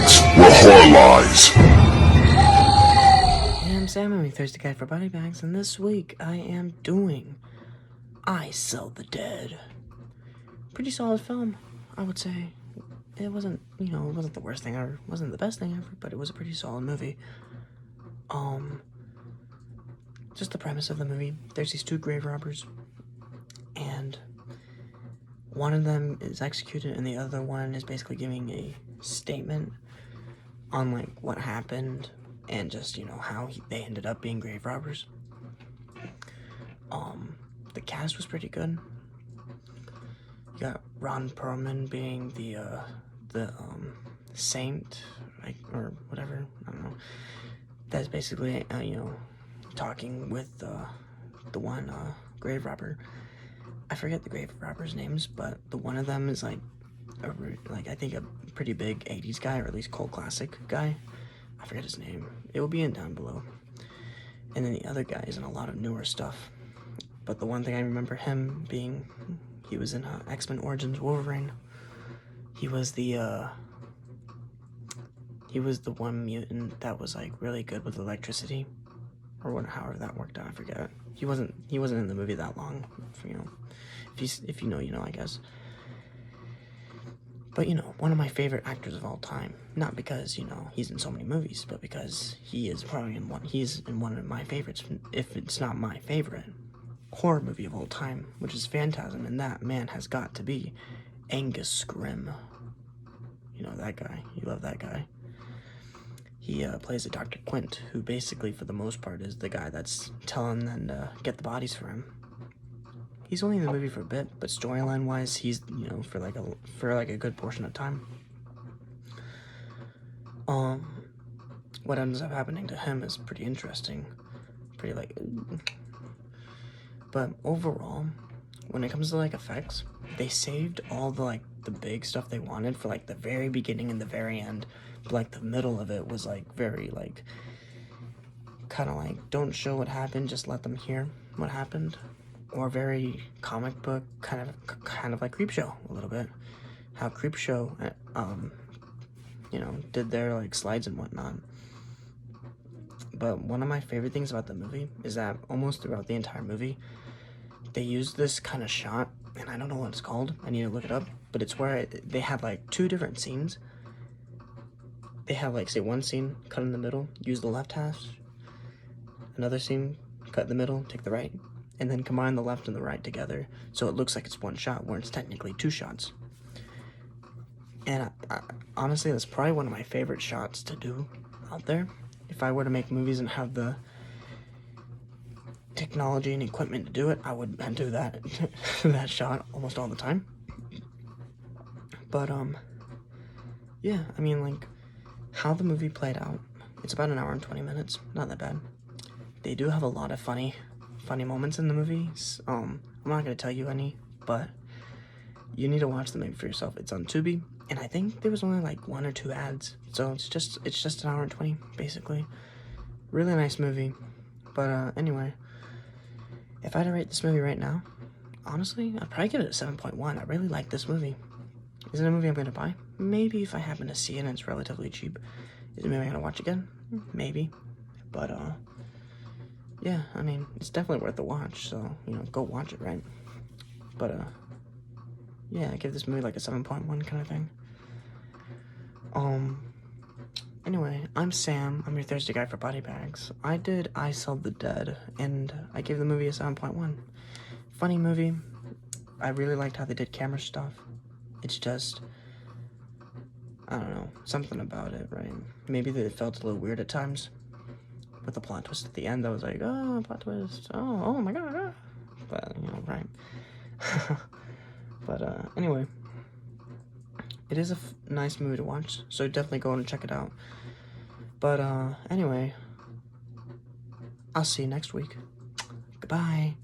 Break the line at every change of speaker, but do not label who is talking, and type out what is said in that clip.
BodyBags, where horror lies.
Hey, I'm Sam, I'm a thirsty guy for BodyBags, and this week I am doing I Sell the Dead. Pretty solid film, I would say. It wasn't, it wasn't the worst thing ever, wasn't the best thing ever, but it was a pretty solid movie. Just the premise of the movie, there's these two grave robbers, and one of them is executed, and the other one is basically giving a statement on, like, what happened, and just, how they ended up being grave robbers. The cast was pretty good. You got Ron Perlman being the saint, or whatever, I don't know. That's basically, talking with the one grave robber. I forget the grave robber's names, but the one of them is I think a pretty big 80s guy, or at least cult classic guy. I forget his name. It will be in down below. And then the other guy is in a lot of newer stuff. But the one thing I remember him being, he was in X-Men Origins Wolverine. He was the one mutant that was like really good with electricity, or however that worked out. I forget. He wasn't in the movie that long. If you know, I guess. But one of my favorite actors of all time. Not because he's in so many movies, but because he is probably he's in one of my favorites, if it's not my favorite horror movie of all time, which is Phantasm, and that man has got to be Angus Scrimm. That guy. You love that guy. He plays a Dr. Quint, who basically, for the most part, is the guy that's telling them to get the bodies for him. He's only in the movie for a bit, but storyline-wise, he's, for a good portion of time. What ends up happening to him is pretty interesting. But overall, when it comes to, effects, they saved all the big stuff they wanted for, the very beginning and the very end. But, the middle of it was, very, kind of don't show what happened, just let them hear what happened. Or very comic book, kind of like Creepshow, a little bit. How Creepshow, did their, slides and whatnot. But one of my favorite things about the movie is that almost throughout the entire movie, they used this kind of shot, and I don't know what it's called, I need to look it up, but it's where they had, two different scenes. They have, say, one scene, cut in the middle, use the left half, another scene, cut in the middle, take the right, and then combine the left and the right together, so it looks like it's one shot, where it's technically two shots. And honestly, that's probably one of my favorite shots to do out there. If I were to make movies and have the technology and equipment to do it, I would do that that shot almost all the time. But yeah, I mean, how the movie played out, it's about an hour and 20 minutes, not that bad. They do have a lot of funny moments in the movies. I'm not gonna tell you any, but you need to watch the movie for yourself. It's on Tubi, and I think there was only 1 or 2 ads, so it's just an hour and 20 basically. Really nice movie. But anyway, if I had to rate this movie right now, honestly, I'd probably give it a 7.1. I really like this movie. Is it a movie I'm gonna buy? Maybe, if I happen to see it and it's relatively cheap. Is it a movie I'm gonna watch again? Maybe. But yeah, I mean, it's definitely worth a watch, so, go watch it, right? But, yeah, I give this movie, a 7.1 kind of thing. Anyway, I'm Sam, I'm your thirsty guy for BodyBags. I Sell the Dead, and I gave the movie a 7.1. Funny movie. I really liked how they did camera stuff. It's just, I don't know, something about it, right? Maybe it felt a little weird at times. With the plot twist at the end, I was like, oh, plot twist, oh my god, but, right. But, anyway, it is a nice movie to watch, so definitely go and check it out. But, anyway, I'll see you next week. Goodbye.